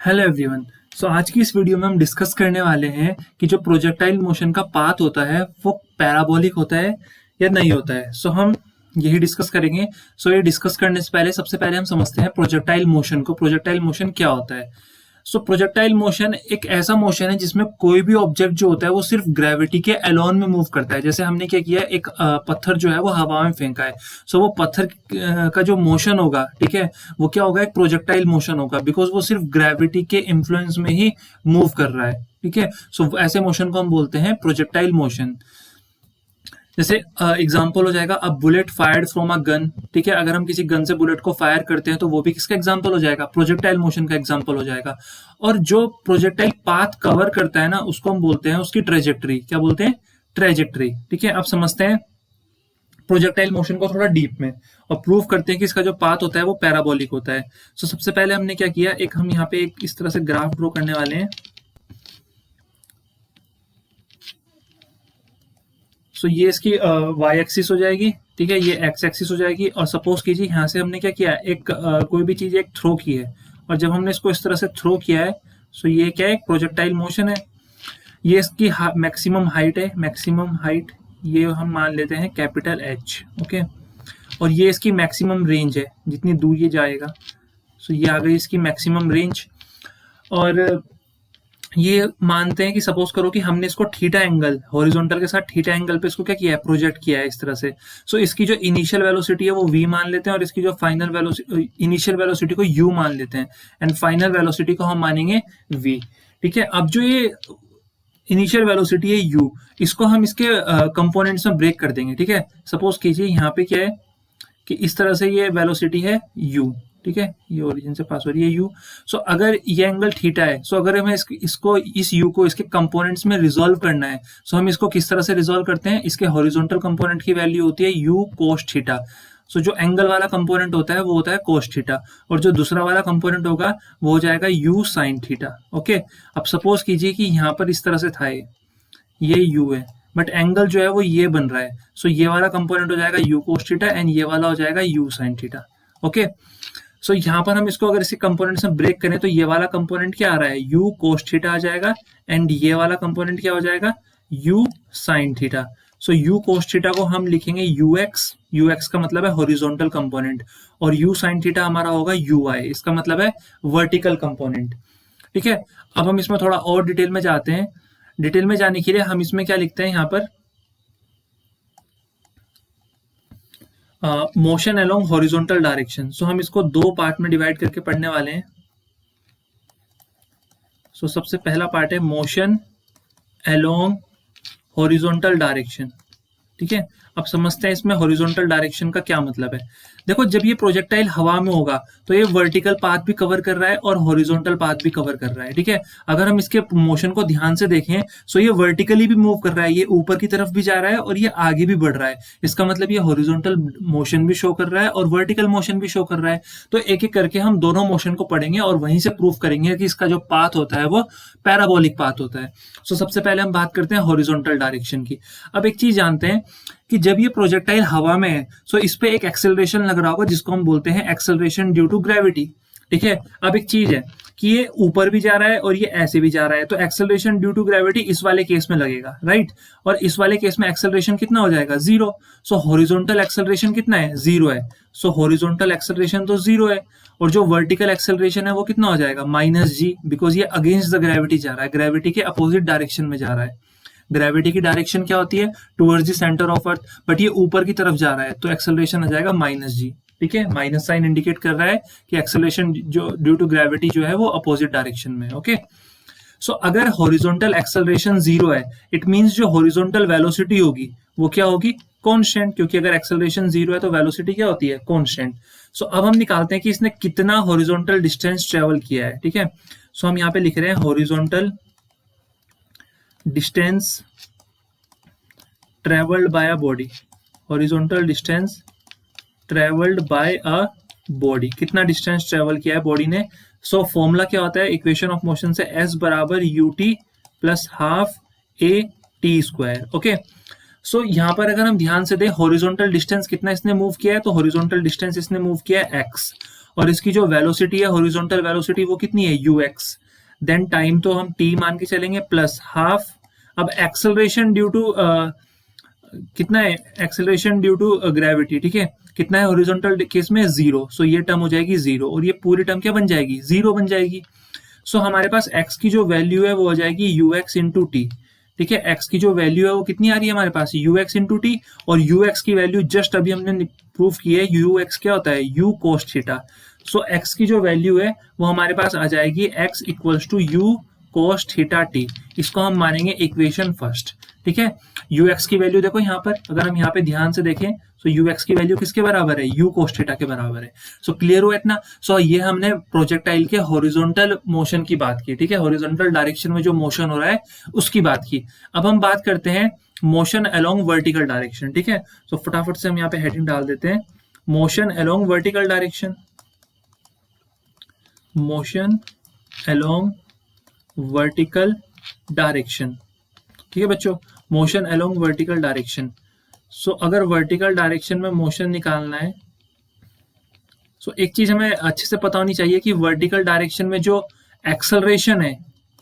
Hello everyone. सो आज की इस वीडियो में हम डिस्कस करने वाले हैं कि जो प्रोजेक्टाइल मोशन का पाथ होता है वो पैराबोलिक होता है या नहीं होता है। हम यही डिस्कस करेंगे। ये डिस्कस करने से पहले सबसे पहले हम समझते हैं प्रोजेक्टाइल मोशन को। प्रोजेक्टाइल मोशन क्या होता है? प्रोजेक्टाइल मोशन एक ऐसा मोशन है जिसमें कोई भी ऑब्जेक्ट जो होता है वो सिर्फ ग्रेविटी के अलोन में मूव करता है। जैसे हमने क्या किया, एक पत्थर जो है वो हवा में फेंका है। वो पत्थर का जो मोशन होगा, ठीक है, वो क्या होगा, एक प्रोजेक्टाइल मोशन होगा, बिकॉज वो सिर्फ ग्रेविटी के इन्फ्लुएंस में ही मूव कर रहा है। ठीक है, ऐसे मोशन को हम बोलते हैं प्रोजेक्टाइल मोशन। जैसे एग्जाम्पल हो जाएगा a bullet fired from a gun. ठीक है, अगर हम किसी गन से बुलेट को फायर करते हैं तो वो भी किसका एग्जाम्पल हो जाएगा? प्रोजेक्टाइल मोशन का एग्जाम्पल हो जाएगा। और जो प्रोजेक्टाइल पाथ कवर करता है ना, उसको हम बोलते हैं उसकी ट्रेजेक्ट्री। क्या बोलते हैं? ट्रेजेक्ट्री। ठीक है, अब समझते हैं प्रोजेक्टाइल मोशन को थोड़ा डीप में और प्रूव करते हैं कि इसका जो पाथ होता है वो पैराबोलिक होता है। सबसे पहले हमने क्या किया, एक हम यहाँ पे एक इस तरह से ग्राफ ड्रॉ करने वाले हैं। ये इसकी वाई एक्सिस हो जाएगी, ठीक है, ये एक्स एक्सिस हो जाएगी। और सपोज कीजिए यहाँ से हमने क्या किया, एक कोई भी चीज एक थ्रो की है, और जब हमने इसको इस तरह से थ्रो किया है, ये क्या है, एक प्रोजेक्टाइल मोशन है। ये इसकी मैक्सिमम हाइट है, मैक्सिमम हाइट ये हम मान लेते हैं कैपिटल एच। ओके, और ये इसकी मैक्सिमम रेंज है, जितनी दूर ये जाएगा। ये आ गई इसकी मैक्सिमम रेंज। और ये मानते हैं कि सपोज करो कि हमने इसको थीटा एंगल, हॉरिजॉन्टल के साथ थीटा एंगल पे इसको क्या किया है, प्रोजेक्ट किया है इस तरह से। इसकी जो इनिशियल वेलोसिटी है वो v मान लेते हैं, और इसकी जो फाइनल वेलोसिटी, इनिशियल वेलोसिटी को u मान लेते हैं, एंड फाइनल वेलोसिटी को हम मानेंगे v। ठीक है, अब जो ये इनिशियल वेलोसिटी है u, इसको हम इसके कंपोनेंट्स में ब्रेक कर देंगे। ठीक है, सपोज कीजिए यहाँ पे क्या है कि इस तरह से ये वेलोसिटी है u। ठीक है, ये ओरिजिन से पास हो रही है u। अगर ये एंगल थीटा है, अगर हमें इसको इस u को इसके कंपोनेंट्स में रिजोल्व करना है, हम इसको किस तरह से रिजोल्व करते हैं, इसके हॉरिजॉन्टल कंपोनेंट की वैल्यू होती है u cos थीटा। जो एंगल वाला कंपोनेंट होता है वो होता है cos थीटा, और जो दूसरा वाला कंपोनेंट होगा वो हो जाएगा u sin थीटा। ओके, अब सपोज कीजिए कि यहाँ पर इस तरह से था, ये u है, बट एंगल जो है वो ये बन रहा है। ये वाला कंपोनेंट हो जाएगा u cos थीटा, एंड ये वाला हो जाएगा u sin थीटा। ओके, यहाँ पर हम इसको अगर इसी कंपोनेंट्स में ब्रेक करें तो ये वाला कंपोनेंट क्या आ रहा है, u cos थीटा आ जाएगा, एंड ये वाला कंपोनेंट क्या हो जाएगा, u sin theta. u cos theta को हम लिखेंगे ux का मतलब है हॉरिजॉन्टल कंपोनेंट, और u sin थीटा हमारा होगा ui, इसका मतलब है वर्टिकल कंपोनेंट। ठीक है, अब हम इसमें थोड़ा और डिटेल में जाते हैं। डिटेल में जाने के लिए हम इसमें क्या लिखते हैं, यहाँ पर मोशन अलोंग हॉरिजॉन्टल डायरेक्शन। हम इसको दो पार्ट में डिवाइड करके पढ़ने वाले हैं। सबसे पहला पार्ट है मोशन अलोंग हॉरिजॉन्टल डायरेक्शन। ठीक है, अब समझते हैं इसमें हॉरिजॉन्टल डायरेक्शन का क्या मतलब है। देखो, जब ये प्रोजेक्टाइल हवा में होगा तो ये वर्टिकल पाथ भी कवर कर रहा है और हॉरिजॉन्टल पाथ भी कवर कर रहा है। ठीक है, अगर हम इसके मोशन को ध्यान से देखें ये वर्टिकली भी मूव कर रहा है, ये ऊपर की तरफ भी जा रहा है और ये आगे भी बढ़ रहा है। इसका मतलब ये हॉरिजॉन्टल मोशन भी शो कर रहा है और वर्टिकल मोशन भी शो कर रहा है। तो एक एक करके हम दोनों मोशन को पढ़ेंगे और वहीं से प्रूव करेंगे कि इसका जो पाथ होता है वो पैराबोलिक पाथ होता है। सबसे पहले हम बात करते हैं हॉरिजॉन्टल डायरेक्शन की। अब एक चीज जानते हैं कि जब ये प्रोजेक्टाइल हवा में है इस पे एक एक्सेलरेशन लग रहा होगा जिसको हम बोलते हैं एक्सेलरेशन ड्यू टू ग्रेविटी। ठीक है, अब एक चीज है कि ये ऊपर भी जा रहा है और ये ऐसे भी जा रहा है, तो एक्सेलरेशन ड्यू टू ग्रेविटी इस वाले केस में लगेगा, राइट। और इस वाले केस में एक्सेलरेशन कितना हो जाएगा, 0। हॉरिजॉन्टल एक्सेलरेशन कितना है, 0 है। हॉरिजॉन्टल एक्सेलरेशन तो 0 है, और जो वर्टिकल एक्सेलरेशन है वो कितना हो जाएगा, -g, बिकॉज ये अगेंस्ट द ग्रेविटी जा रहा है, ग्रेविटी के अपोजिट डायरेक्शन में जा रहा है। ग्रेविटी की डायरेक्शन क्या होती है, towards the centre of earth, but ये ऊपर की तरफ जा रहा है, तो एक्सेलरेशन आ जाएगा -g। ठीक है, माइनस साइन इंडिकेट कर रहा है कि एक्सेलरेशन जो ड्यू टू ग्रेविटी जो है वो अपोजिट डायरेक्शन में। ओके, अगर हॉरिजॉन्टल एक्सेलरेशन 0 है, इट मींस जो हॉरिजॉन्टल वेलोसिटी होगी वो क्या होगी, कांस्टेंट, क्योंकि अगर एक्सेलरेशन 0 है तो वेलोसिटी क्या होती है, कांस्टेंट। अब हम निकालते हैं कि इसने कितना हॉरिजॉन्टल डिस्टेंस ट्रेवल किया है। ठीक है, हम यहाँ पे लिख रहे हैं horizontal distance travelled by a body, horizontal distance travelled by a body, कितना डिस्टेंस ट्रेवल किया है बॉडी ने। फॉर्मूला क्या होता है इक्वेशन ऑफ मोशन से, s बराबर ut plus half a t square. Okay, यहाँ पर अगर हम ध्यान से दें हॉरिजॉन्टल डिस्टेंस कितना इसने मूव किया है, तो हॉरिजॉन्टल डिस्टेंस इसने मूव किया है x, और इसकी जो वेलोसिटी है, हॉरिजॉन्टल वेलोसिटी, वो कितनी है, ux। देन टाइम तो हम t मान के चलेंगे प्लस हाफ। अब एक्सेलरेशन ड्यू टू कितना है, एक्सेलरेशन ड्यू टू ग्रेविटी, ठीक है, कितना है हॉरिजॉन्टल केस में, 0। सो ये टर्म हो जाएगी 0 और ये पूरी टर्म क्या बन जाएगी, 0 बन जाएगी। सो हमारे पास x की जो वैल्यू है वो हो जाएगी ux इंटू टी, ठीक है। x की जो वैल्यू है वो कितनी आ रही है हमारे पास, ux इंटू टी, और ux की वैल्यू जस्ट अभी हमने प्रूव की है, ux क्या होता है, u cos थीटा। सो x की जो वैल्यू है वो हमारे पास आ जाएगी x equals to u cos theta t. इसको हम मानेंगे इक्वेशन फर्स्ट, ठीक है। ux की वैल्यू देखो यहाँ पर, अगर हम यहाँ पे ध्यान से देखें तो ux की वैल्यू किसके बराबर है, u cos थीटा के बराबर है। सो क्लियर हुआ इतना। सो ये हमने प्रोजेक्टाइल के हॉरिजॉन्टल मोशन की बात की, ठीक है, हॉरिजॉन्टल डायरेक्शन में जो मोशन हो रहा है उसकी बात की। अब हम बात करते हैं मोशन अलोंग वर्टिकल डायरेक्शन, ठीक है। सो फटाफट से हम यहाँ पे हेडिंग डाल देते हैं, motion along vertical direction, motion along vertical direction, ठीक है बच्चों, मोशन अलोंग वर्टिकल डायरेक्शन। सो अगर वर्टिकल डायरेक्शन में मोशन निकालना है, सो एक चीज हमें अच्छे से पता होनी चाहिए कि वर्टिकल डायरेक्शन में जो एक्सेलरेशन है,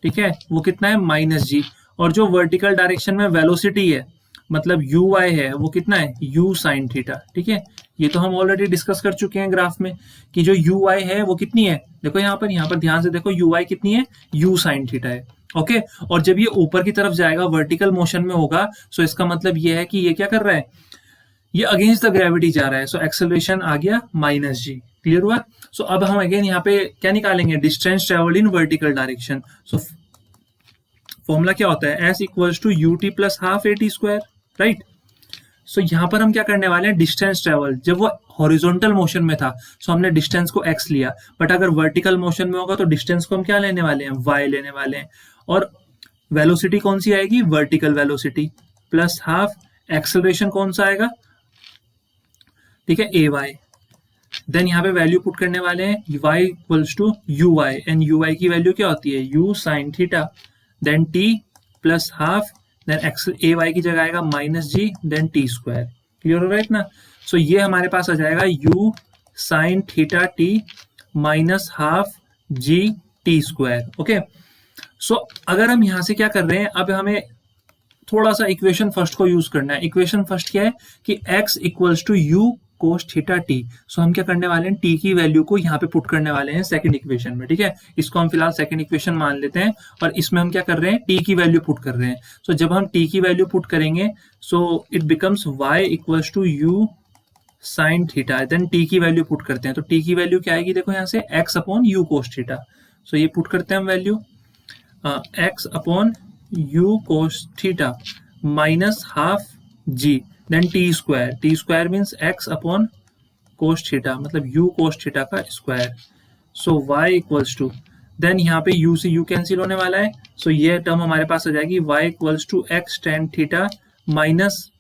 ठीक है, वो कितना है, -g, और जो वर्टिकल डायरेक्शन में वेलोसिटी है, मतलब uy है, वो कितना है, u sin थीटा, ठीक है। ये तो हम ऑलरेडी डिस्कस कर चुके हैं ग्राफ में कि जो uy है वो कितनी है, देखो यहाँ पर ध्यान से देखो, uy कितनी है, u sin थीटा है, ओके। और जब ये ऊपर की तरफ जाएगा, वर्टिकल मोशन में होगा, सो इसका मतलब ये है कि ये क्या कर रहा है, ये अगेंस्ट द ग्रेविटी जा रहा है। सो एक्सेलरेशन आ गया -g, क्लियर हुआ। सो अब हम अगेन यहाँ पे क्या निकालेंगे, distance travelled in vertical direction. So formula क्या होता है, s equals to ut plus half at square, right. So यहाँ पर हम क्या करने वाले हैं, डिस्टेंस ट्रेवल, जब वो हॉरिजॉन्टल मोशन में था सो हमने डिस्टेंस को x लिया, बट अगर वर्टिकल मोशन में होगा तो डिस्टेंस को हम क्या लेने वाले हैं, y लेने वाले हैं। और वेलोसिटी कौन सी आएगी, vertical velocity, plus half acceleration कौन सा आएगा, ठीक है, ay। देन यहाँ पे वैल्यू पुट करने वाले हैं, y equals to uy, and uy की वैल्यू क्या होती है, u sin theta, then t plus half, then ay की जगह आएगा -g, then t square, clear हो रहा है इतना। सो ये हमारे पास आ जाएगा u sin theta t minus half g t square, okay. So अगर हम यहाँ से क्या कर रहे हैं, अब हमें थोड़ा सा इक्वेशन फर्स्ट को यूज करना है। इक्वेशन फर्स्ट क्या है कि x equals to u cos theta t। So हम क्या करने वाले हैं, t की वैल्यू को यहाँ पे पुट करने वाले हैं सेकंड इक्वेशन में, ठीक है। इसको हम फिलहाल सेकंड इक्वेशन मान लेते हैं और इसमें हम क्या कर रहे हैं, t की वैल्यू पुट कर रहे हैं। सो जब हम t की वैल्यू पुट करेंगे so it becomes y equals to u sin theta, then t की वैल्यू पुट करते हैं, तो t की वैल्यू क्या आएगी, देखो यहाँ से x upon u cos theta. So ये पुट करते हैं हम value, x upon u cos theta minus half g, then T square means x upon cos theta, मतलब u कोस थीटा का स्क्वायर। So y equals to, then यहाँ पे u से u कैंसिल होने वाला है, सो ये टर्म हमारे पास आ जाएगी y equals to x tan theta minus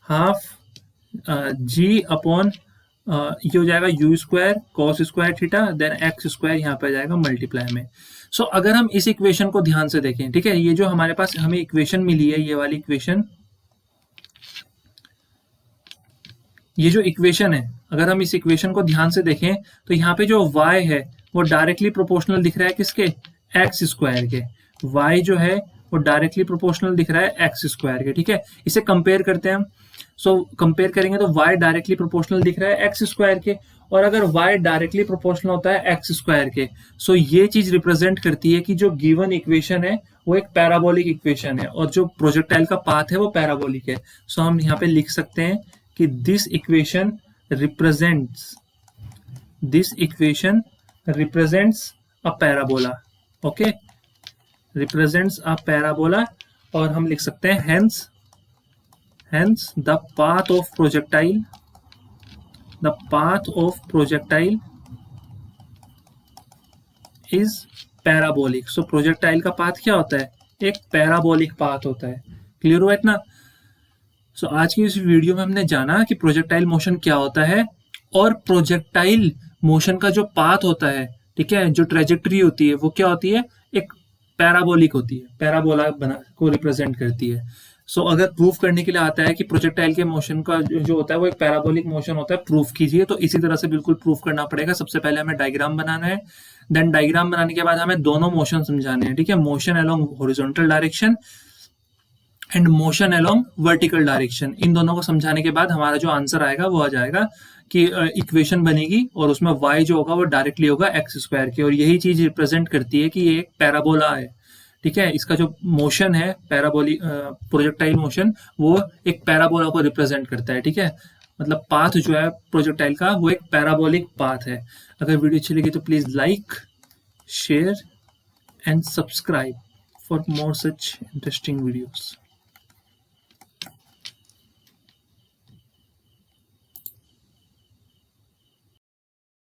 half g upon ये हो जाएगा u square cos square theta, then x square यहाँ पे आ जाएगा मल्टीप्लाई में। सो अगर हम इस इक्वेशन को ध्यान से देखें, ठीक है, ये जो हमारे पास हमें इक्वेशन मिली है, ये वाली इक्वेशन, ये जो इक्वेशन है, अगर हम इस इक्वेशन को ध्यान से देखें तो यहाँ पे जो y है वो डायरेक्टली प्रोपोर्शनल दिख रहा है किसके, x स्क्वायर के। y जो है वो डायरेक्टली प्रोपोर्शनल दिख रहा है x स्क्वायर के, ठीक है। इसे कंपेयर करते हैं हम, सो कंपेयर करेंगे तो y डायरेक्टली प्रोपोर्शनल दिख रहा है x स्क्वायर के, और अगर y डायरेक्टली प्रोपोर्शनल होता है x स्क्वायर के, सो ये चीज रिप्रेजेंट करती है कि जो गिवन इक्वेशन है वो एक पैराबोलिक इक्वेशन है और जो प्रोजेक्टाइल का पाथ है वो पैराबोलिक है। सो हम यहाँ पे लिख सकते हैं कि this equation represents a parabola, okay, represents a parabola, और हम लिख सकते हैं hence the path of projectile is parabolic. So projectile का पाथ क्या होता है, एक पैराबोलिक पाथ होता है, क्लियर हुआ इतना। सो आज की इस वीडियो में हमने जाना कि प्रोजेक्टाइल मोशन क्या होता है और प्रोजेक्टाइल मोशन का जो पाथ होता है, ठीक है, जो ट्रेजेक्टरी होती है वो क्या होती है, एक पैराबोलिक होती है, पैराबोला को रिप्रेजेंट करती है। सो अगर प्रूफ करने के लिए आता है कि प्रोजेक्टाइल के मोशन का जो होता है वो एक पैराबोलिक मोशन होता है, प्रूफ कीजिए, तो इसी तरह से बिल्कुल प्रूफ करना पड़ेगा। सबसे पहले हमें डायग्राम बनाना है, देन डायग्राम बनाने के बाद हमें दोनों मोशन समझाने हैं, ठीक है, motion along horizontal direction and motion along vertical direction. इन दोनों को समझाने के बाद हमारा जो आंसर आएगा वो आ जाएगा कि इक्वेशन बनेगी और उसमें y जो होगा वो डायरेक्टली होगा एक्स स्क्वायर के, और यही चीज रिप्रेजेंट करती है कि ये एक पैराबोला है, ठीक है। इसका जो मोशन है पैराबोलिक प्रोजेक्टाइल मोशन, वो एक पैराबोला को रिप्रेजेंट करता है, ठीक है। मतलब पाथ जो है प्रोजेक्टाइल का वो एक पैराबोलिक पाथ है। अगर वीडियो अच्छी लगी तो please like, share and subscribe for more such interesting videos.